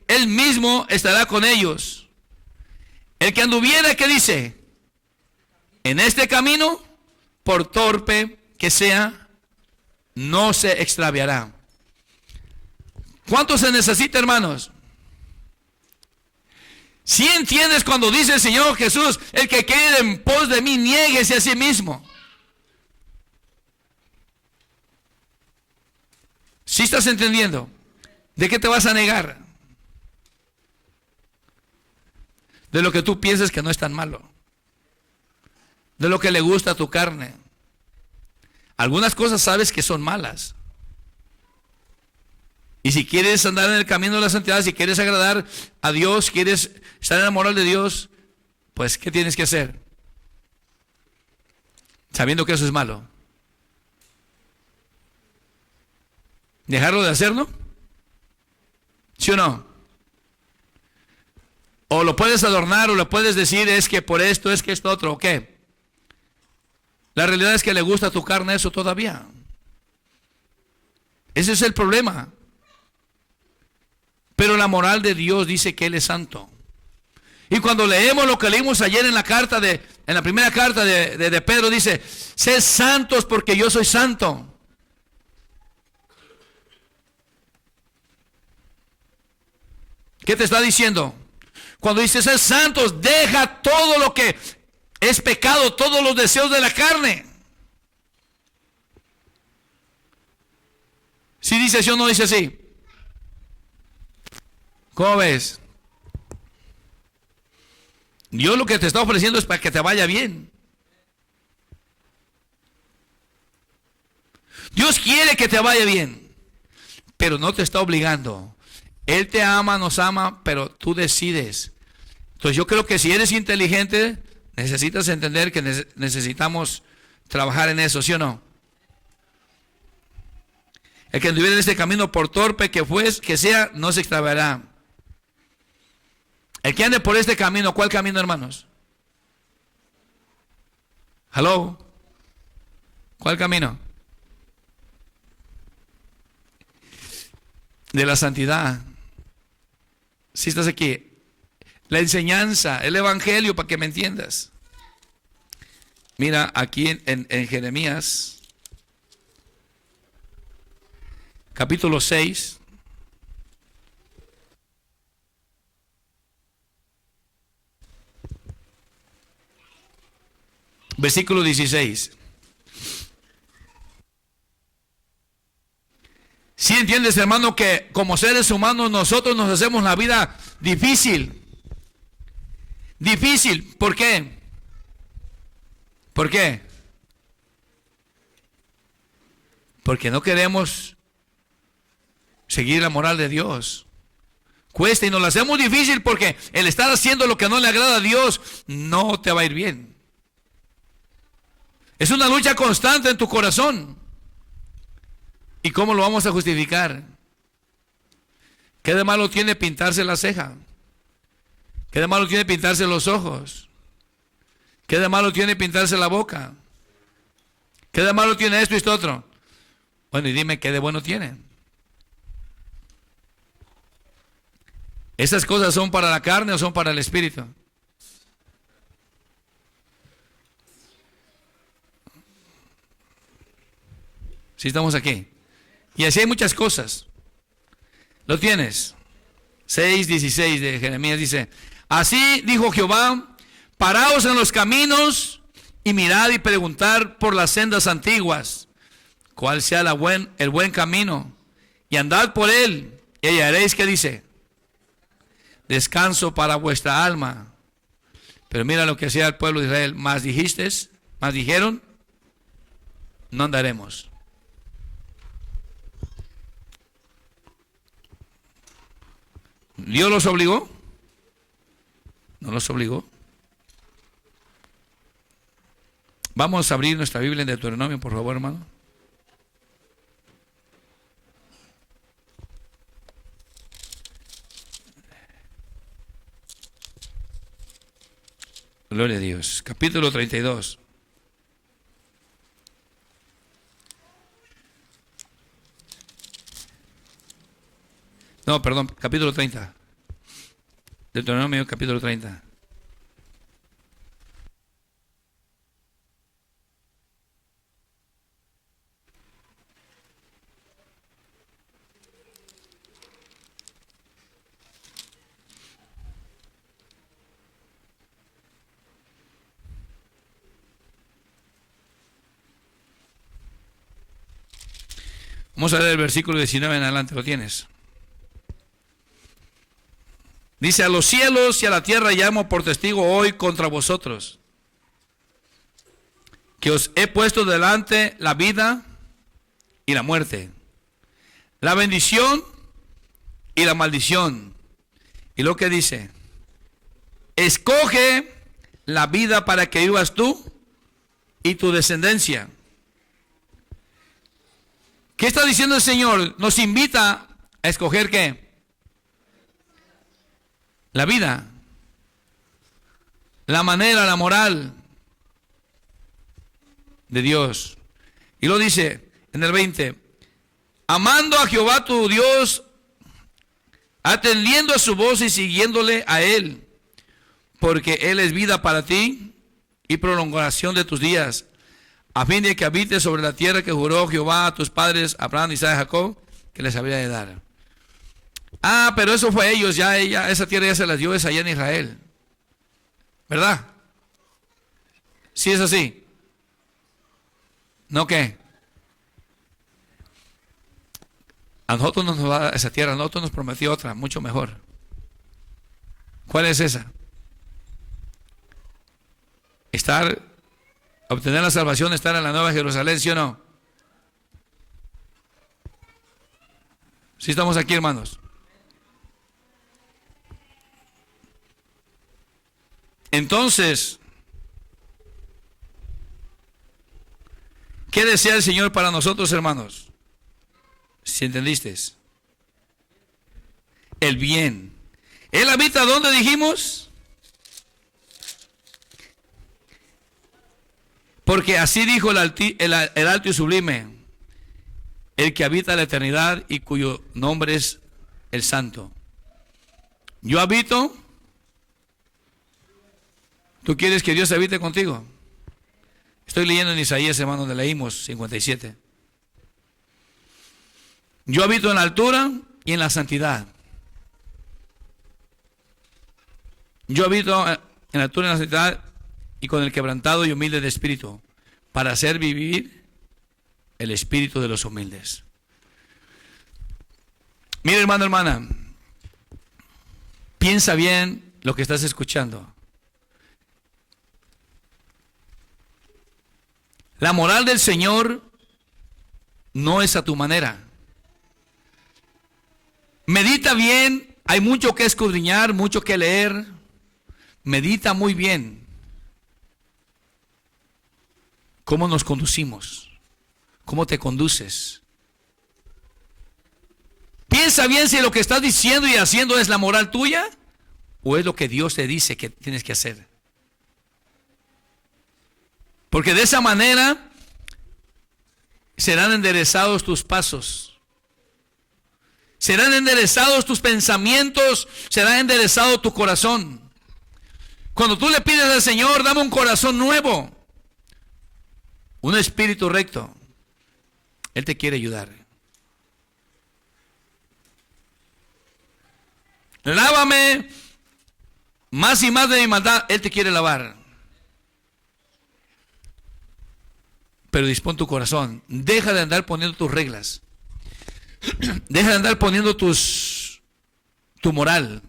él mismo estará con ellos. El que anduviera, ¿qué dice? En este camino, por torpe que sea, no se extraviará. ¿Cuánto se necesita, hermanos? Si entiendes cuando dice el Señor Jesús, el que quede en pos de mí, niéguese a sí mismo. ¿Sí estás entendiendo? ¿De qué te vas a negar? De lo que tú piensas que no es tan malo. De lo que le gusta a tu carne. Algunas cosas sabes que son malas. Y si quieres andar en el camino de la santidad, si quieres agradar a Dios, quieres estar en la moral de Dios, pues ¿qué tienes que hacer? Sabiendo que eso es malo. ¿Dejarlo de hacerlo? ¿Sí o no? O lo puedes adornar o lo puedes decir, es que por esto, es que esto otro, ¿o qué? La realidad es que le gusta a tu carne eso todavía. Ese es el problema. Pero la moral de Dios dice que Él es santo. Y cuando leemos lo que leímos ayer en la primera carta de Pedro, dice, sed santos porque yo soy santo. ¿Qué te está diciendo? Cuando dice sed santos, deja todo lo que es pecado, todos los deseos de la carne. Si dice así o no dice así. ¿Cómo ves? Dios lo que te está ofreciendo es para que te vaya bien. Dios quiere que te vaya bien, pero no te está obligando. Él te ama, nos ama, pero tú decides. Entonces yo creo que si eres inteligente, necesitas entender que necesitamos trabajar en eso, ¿sí o no? El que anduviera en este camino, por torpe que sea, no se extraviará. El que ande por este camino, ¿cuál camino, hermanos? Hello. ¿Cuál camino? De la santidad. Si estás aquí, la enseñanza, el evangelio, para que me entiendas. Mira aquí en Jeremías, capítulo 6. Versículo 16. Si entiendes, hermano, que como seres humanos nosotros nos hacemos la vida difícil. Difícil, ¿por qué? ¿Por qué? Porque no queremos seguir la moral de Dios. Cuesta y nos la hacemos difícil porque el estar haciendo lo que no le agrada a Dios no te va a ir bien. Es una lucha constante en tu corazón. ¿Y cómo lo vamos a justificar? ¿Qué de malo tiene pintarse la ceja? ¿Qué de malo tiene pintarse los ojos? ¿Qué de malo tiene pintarse la boca? ¿Qué de malo tiene esto y esto otro? Bueno, y dime, ¿qué de bueno tiene? ¿Esas cosas son para la carne o son para el espíritu? Si estamos aquí. Y así hay muchas cosas. ¿Lo tienes? 6:16 de Jeremías dice: así dijo Jehová, paraos en los caminos y mirad y preguntar por las sendas antiguas, cuál sea el buen camino, y andad por él, y hallaréis, ¿qué dice? Descanso para vuestra alma. Pero mira lo que hacía el pueblo de Israel: más dijeron, no andaremos. ¿Dios los obligó? No los obligó. Vamos a abrir nuestra Biblia en Deuteronomio, por favor, hermano. Gloria a Dios. Capítulo 32. No, perdón, capítulo 30. Deuteronomio, capítulo 30. Vamos a leer el versículo 19 en adelante, ¿lo tienes? Dice: a los cielos y a la tierra llamo por testigo hoy contra vosotros, que os he puesto delante la vida y la muerte, la bendición y la maldición. Y lo que dice: escoge la vida para que vivas tú y tu descendencia. ¿Qué está diciendo el Señor? Nos invita a escoger ¿qué? La vida, la manera, la moral de Dios. Y lo dice en el 20: amando a Jehová tu Dios, atendiendo a su voz y siguiéndole a Él, porque Él es vida para ti y prolongación de tus días, a fin de que habites sobre la tierra que juró Jehová a tus padres, Abraham, Isaac y Jacob, que les había de dar. Ah, pero eso fue ellos, esa tierra ya se las dio, es allá en Israel. ¿Verdad? Sí es así. ¿No qué? A nosotros no nos va a dar esa tierra, a nosotros nos prometió otra, mucho mejor. ¿Cuál es esa? Obtener la salvación, estar en la Nueva Jerusalén, ¿sí o no? ¿Sí estamos aquí, hermanos? Entonces, ¿qué desea el Señor para nosotros, hermanos? ¿Sí entendiste? El bien. Él habita ¿dónde dijimos? Porque así dijo el alto y sublime, el que habita la eternidad y cuyo nombre es el Santo. Yo habito. ¿Tú quieres que Dios habite contigo? Estoy leyendo en Isaías, hermano, donde leímos 57. Yo habito en la altura y en la santidad. Yo habito en la altura y en la santidad y con el quebrantado y humilde de espíritu, para hacer vivir el espíritu de los humildes. Mira, hermano, hermana, piensa bien lo que estás escuchando. La moral del Señor no es a tu manera. Medita bien, hay mucho que escudriñar, mucho que leer. Medita muy bien cómo nos conducimos, cómo te conduces. Piensa bien si lo que estás diciendo y haciendo es la moral tuya o es lo que Dios te dice que tienes que hacer. Porque de esa manera serán enderezados tus pasos, serán enderezados tus pensamientos, será enderezado tu corazón. Cuando tú le pides al Señor, dame un corazón nuevo, un espíritu recto, Él te quiere ayudar. Lávame más y más de mi maldad, Él te quiere lavar. Pero dispón tu corazón. Deja de andar poniendo tus reglas. Deja de andar poniendo tu moral.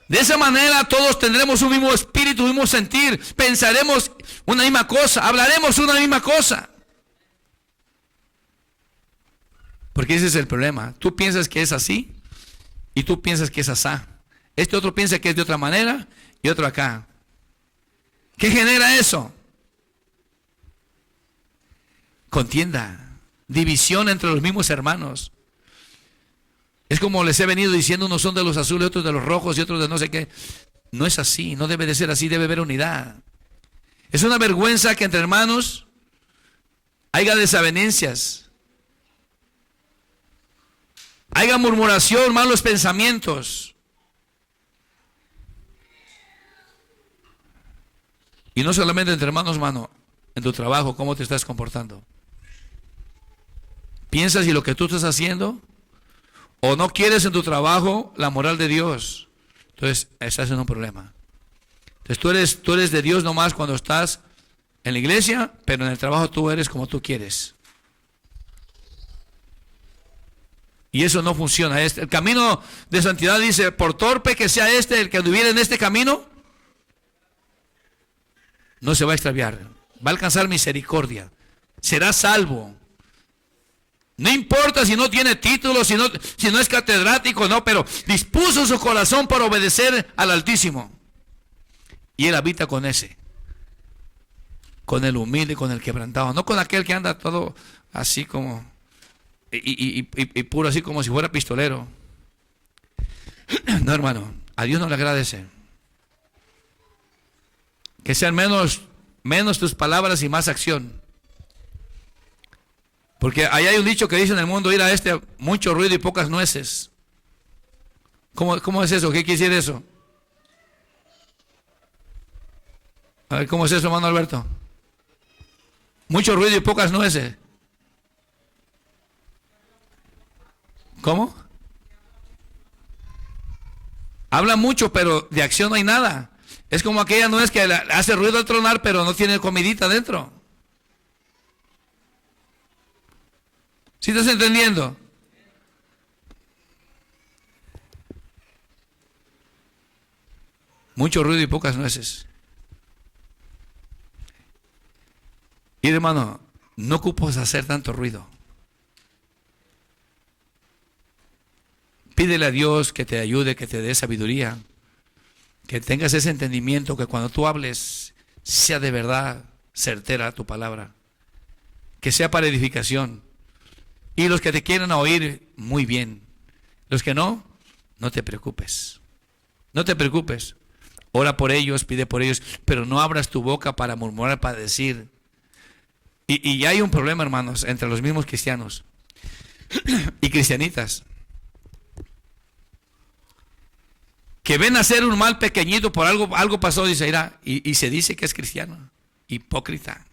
De esa manera todos tendremos un mismo espíritu, un mismo sentir. Pensaremos una misma cosa. Hablaremos una misma cosa. Porque ese es el problema. Tú piensas que es así y tú piensas que es asá. Este otro piensa que es de otra manera y otro acá. ¿Qué genera eso? Contienda, división entre los mismos hermanos. Es como les he venido diciendo, unos son de los azules, otros de los rojos y otros de no sé qué. No es así, no debe de ser así, debe haber unidad. Es una vergüenza que entre hermanos haya desavenencias, haya murmuración, malos pensamientos. Y no solamente entre hermanos, mano, en tu trabajo, cómo te estás comportando. ¿Piensas si lo que tú estás haciendo o no quieres en tu trabajo la moral de Dios? Entonces estás en un problema. Entonces tú eres de Dios nomás cuando estás en la iglesia, pero en el trabajo tú eres como tú quieres. Y eso no funciona. El camino de santidad dice, por torpe que sea el que anduviera en este camino, no se va a extraviar. Va a alcanzar misericordia. Será salvo. No importa si no tiene título, si no es catedrático, no, pero dispuso su corazón para obedecer al Altísimo. Y Él habita con ese. Con el humilde, con el quebrantado. No con aquel que anda todo así como, y puro así como si fuera pistolero. No, hermano, a Dios no le agradece. Que sean menos tus palabras y más acción. Porque ahí hay un dicho que dice en el mundo, ir a mucho ruido y pocas nueces. ¿Cómo es eso? ¿Qué quiere decir eso? A ver, ¿cómo es eso, hermano Alberto? Mucho ruido y pocas nueces. ¿Cómo? Habla mucho, pero de acción no hay nada. Es como aquella nuez que hace ruido al tronar, pero no tiene comidita dentro. ¿Sí estás entendiendo? Mucho ruido y pocas nueces. Y hermano, no ocupas hacer tanto ruido. Pídele a Dios que te ayude, que te dé sabiduría, que tengas ese entendimiento, que cuando tú hables sea de verdad certera tu palabra, que sea para edificación. Y los que te quieren oír, muy bien. Los que no, no te preocupes. No te preocupes. Ora por ellos, pide por ellos, pero no abras tu boca para murmurar, para decir. Y ya hay un problema, hermanos, entre los mismos cristianos y cristianitas, que ven hacer un mal pequeñito por algo pasó, dice, irá, y se dice que es cristiano. Hipócrita,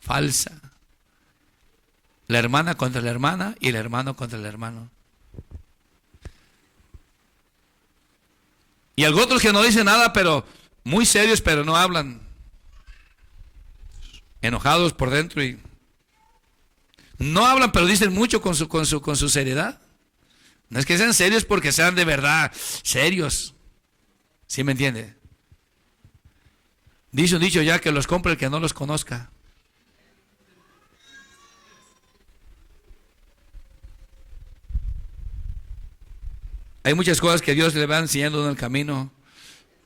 falsa. La hermana contra la hermana y el hermano contra el hermano. Y algunos otros que no dicen nada, pero muy serios, pero no hablan. Enojados por dentro y no hablan, pero dicen mucho con su seriedad. No es que sean serios porque sean de verdad serios. ¿Sí me entiende? Dice un dicho ya, que los compre el que no los conozca. Hay muchas cosas que Dios le va enseñando en el camino.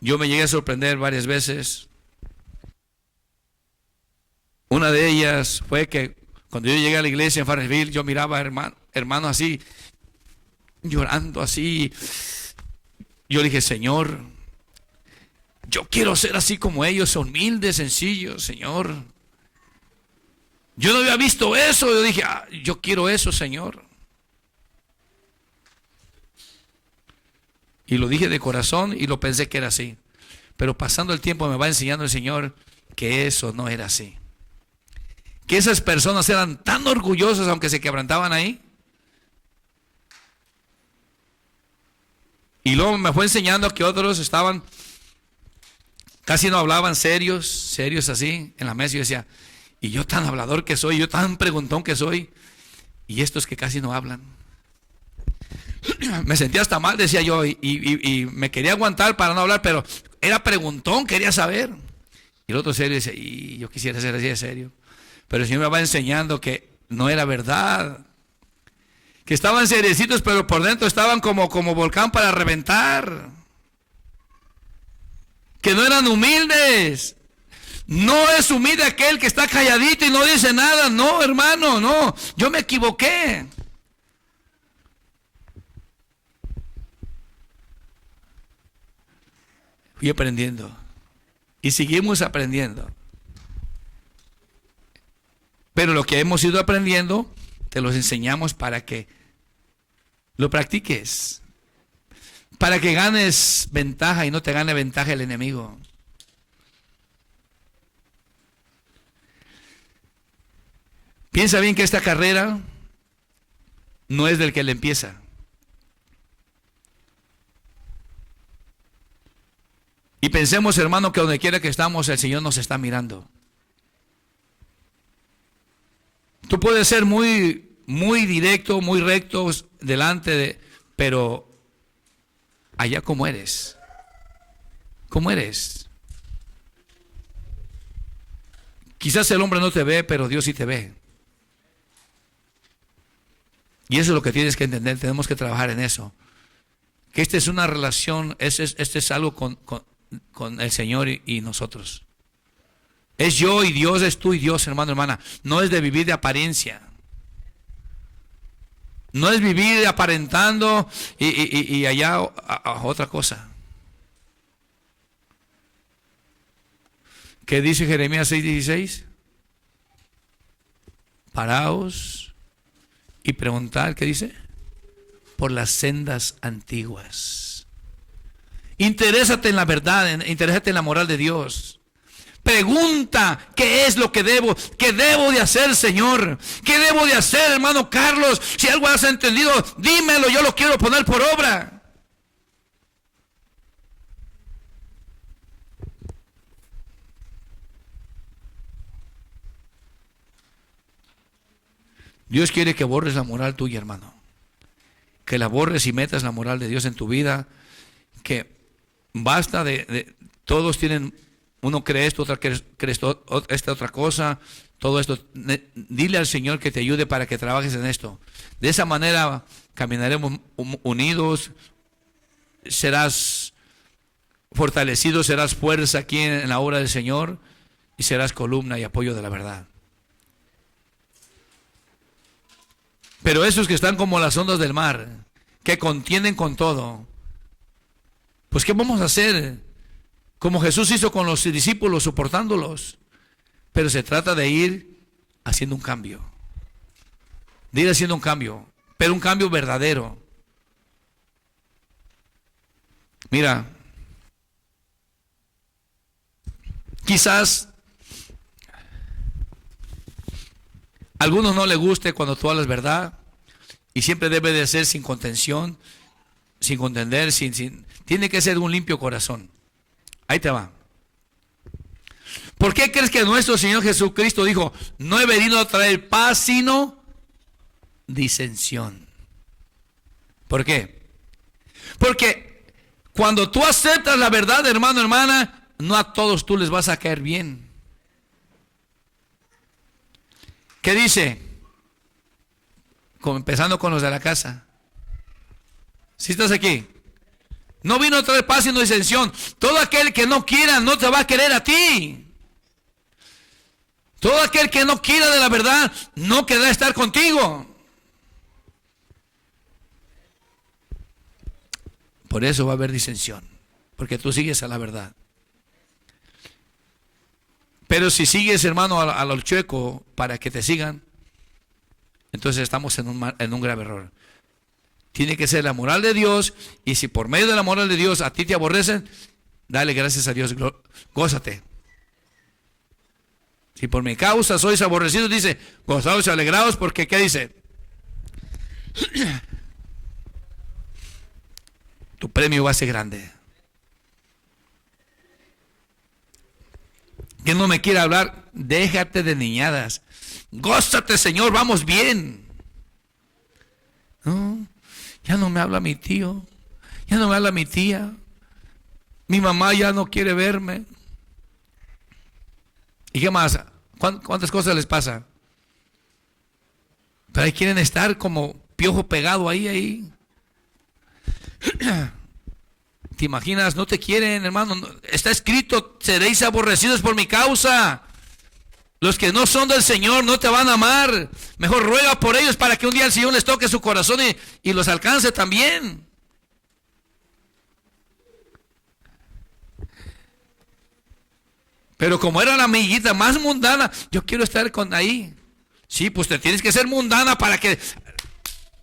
Yo me llegué a sorprender varias veces. Una de ellas fue que cuando yo llegué a la iglesia en Farnesville, yo miraba hermanos así, llorando así. Yo dije, Señor, yo quiero ser así como ellos, humildes, sencillos, Señor. Yo no había visto eso. Yo dije, yo quiero eso, Señor. Y lo dije de corazón y lo pensé que era así. Pero pasando el tiempo me va enseñando el Señor que eso no era así. Que esas personas eran tan orgullosas aunque se quebrantaban ahí. Y luego me fue enseñando que otros estaban, casi no hablaban, serios así en la mesa. Y yo decía, y yo tan hablador que soy, yo tan preguntón que soy, y estos que casi no hablan. Me sentía hasta mal, decía yo, y me quería aguantar para no hablar, pero era preguntón, quería saber. Y el otro serio dice, y yo quisiera ser así de serio. Pero el Señor me va enseñando que no era verdad. Que estaban seriecitos, pero por dentro estaban como volcán para reventar. Que no eran humildes. No es humilde aquel que está calladito y no dice nada. No, hermano, no. Yo me equivoqué. Fui aprendiendo. Y seguimos aprendiendo. Pero lo que hemos ido aprendiendo, te los enseñamos para que lo practiques. Para que ganes ventaja y no te gane ventaja el enemigo. Piensa bien que esta carrera no es del que le empieza. Y pensemos, hermano, que donde quiera que estamos, el Señor nos está mirando. Tú puedes ser muy directo, muy recto delante de, pero allá ¿cómo eres? ¿Cómo eres? Quizás el hombre no te ve, pero Dios sí te ve. Y eso es lo que tienes que entender, tenemos que trabajar en eso. Que esta es una relación, este es algo con el Señor y nosotros. Es yo y Dios, es tú y Dios, hermano, hermana. No es de vivir de apariencia. No es vivir aparentando y allá a otra cosa. ¿Qué dice Jeremías 6:16? Paraos y preguntad, ¿qué dice? Por las sendas antiguas. Interésate en la verdad, interésate en la moral de Dios. Pregunta, ¿qué es lo que debo? ¿Qué debo de hacer, Señor? ¿Qué debo de hacer, hermano Carlos? Si algo has entendido, dímelo, yo lo quiero poner por obra. Dios quiere que borres la moral tuya, hermano. Que la borres y metas la moral de Dios en tu vida. Que basta todos tienen, uno cree esto, otro cree esta otra cosa, todo esto. Dile al Señor que te ayude para que trabajes en esto. De esa manera caminaremos unidos, serás fortalecido, serás fuerza aquí en la obra del Señor y serás columna y apoyo de la verdad. Pero esos que están como las ondas del mar, que contienen con todo, pues ¿qué vamos a hacer? Como Jesús hizo con los discípulos, soportándolos. Pero se trata de ir haciendo un cambio. De ir haciendo un cambio, pero un cambio verdadero. Mira, quizás a algunos no les guste cuando tú hablas verdad, y siempre debe de ser sin contención, sin contender, tiene que ser un limpio corazón. Ahí te va. ¿Por qué crees que nuestro Señor Jesucristo dijo, no he venido a traer paz, sino disensión? ¿Por qué? Porque cuando tú aceptas la verdad, hermano, hermana, no a todos tú les vas a caer bien. ¿Qué dice? Empezando con los de la casa. ¿Sí estás aquí? No vino a traer paz sino disensión. Todo aquel que no quiera no te va a querer a ti. Todo aquel que no quiera de la verdad no querrá estar contigo. Por eso va a haber disensión, porque tú sigues a la verdad. Pero si sigues, hermano, a lo chueco para que te sigan, entonces estamos en un grave error. Tiene que ser la moral de Dios, y si por medio de la moral de Dios a ti te aborrecen, dale gracias a Dios, gózate. Si por mi causa sois aborrecidos, dice, gozaos y alegraos, porque ¿qué dice? Tu premio va a ser grande. ¿Quién no me quiere hablar? Déjate de niñadas. Gózate, Señor, vamos bien. No, ya no me habla mi tío, ya no me habla mi tía, mi mamá ya no quiere verme. ¿Y qué más? ¿Cuántas cosas les pasa? Pero ahí quieren estar como piojo pegado ahí. ¿Te imaginas? No te quieren, hermano. Está escrito, seréis aborrecidos por mi causa. Los que no son del Señor no te van a amar. Mejor ruega por ellos para que un día el Señor les toque su corazón y los alcance también. Pero como era la amiguita más mundana, yo quiero estar con ahí. Sí, pues te tienes que ser mundana para que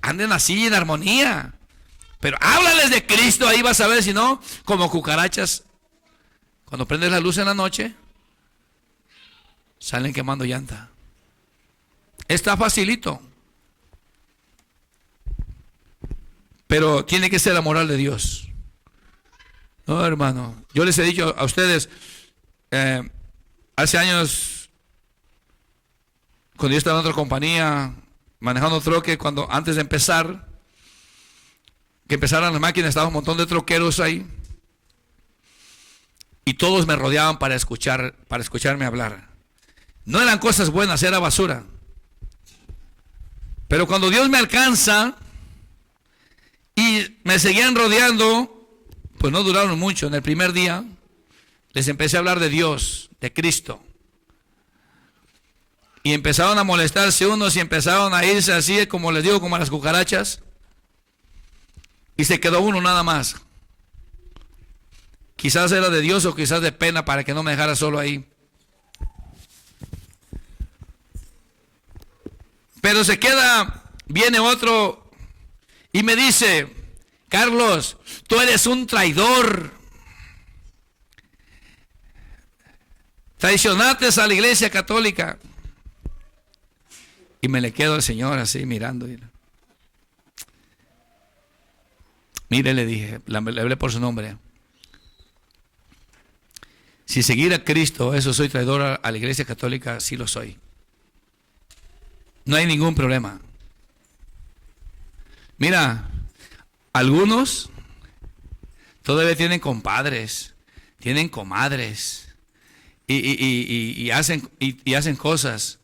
anden así en armonía. Pero háblales de Cristo, ahí vas a ver, si no, como cucarachas. Cuando prendes la luz en la noche, salen quemando llanta. Está facilito. Pero tiene que ser la moral de Dios. No, hermano. Yo les he dicho a ustedes, hace años, cuando yo estaba en otra compañía, manejando troque, antes de empezar, que empezaran las máquinas, estaba un montón de troqueros ahí. Y todos me rodeaban para escucharme hablar. No eran cosas buenas, era basura. Pero cuando Dios me alcanza y me seguían rodeando, pues no duraron mucho. En el primer día les empecé a hablar de Dios, de Cristo. Y empezaron a molestarse unos y empezaron a irse así, como les digo, como a las cucarachas. Y se quedó uno nada más. Quizás era de Dios o quizás de pena para que no me dejara solo ahí. Pero viene otro y me dice, Carlos, tú eres un traidor. Traicionaste a la iglesia católica. Y me le quedo al Señor así mirando. Mire, le dije, le hablé por su nombre. Si seguir a Cristo, eso soy traidor a la iglesia católica, sí lo soy. No hay ningún problema. Mira, algunos todavía tienen compadres, tienen comadres y hacen cosas.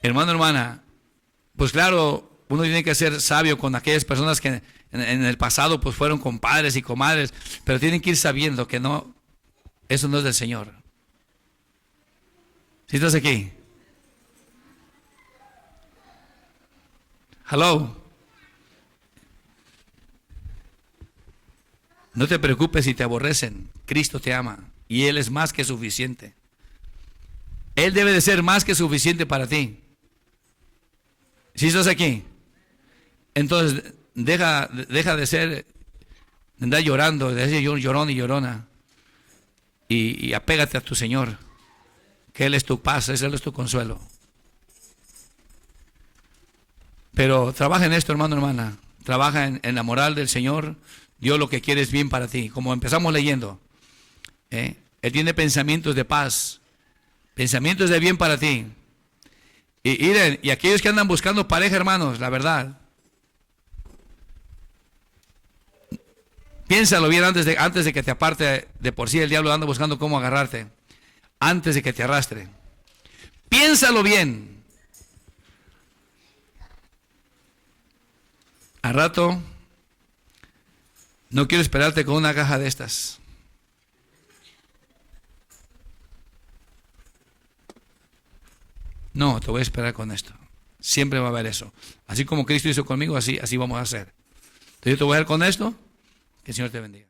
Hermano, hermana, pues claro, uno tiene que ser sabio con aquellas personas que en el pasado pues fueron compadres y comadres, pero tienen que ir sabiendo que no, eso no es del Señor. ¿Sí estás aquí? Hello. No te preocupes si te aborrecen. Cristo te ama y Él es más que suficiente. Él debe de ser más que suficiente para ti. ¿Sí estás aquí? Entonces, deja de ser, de andar llorando, de ser llorón y llorona. Y apégate a tu Señor, que Él es tu paz, Él es tu consuelo. Pero trabaja en esto, hermano, hermana. Trabaja en la moral del Señor. Dios lo que quiere es bien para ti. Como empezamos leyendo. Él tiene pensamientos de paz. Pensamientos de bien para ti. Y aquellos que andan buscando pareja, hermanos, la verdad. Piénsalo bien antes de que te aparte. De por sí el diablo anda buscando cómo agarrarte. Antes de que te arrastre. Piénsalo bien. Al rato, no quiero esperarte con una caja de estas. No, te voy a esperar con esto. Siempre va a haber eso. Así como Cristo hizo conmigo, así vamos a hacer. Entonces yo te voy a dar con esto. Que el Señor te bendiga.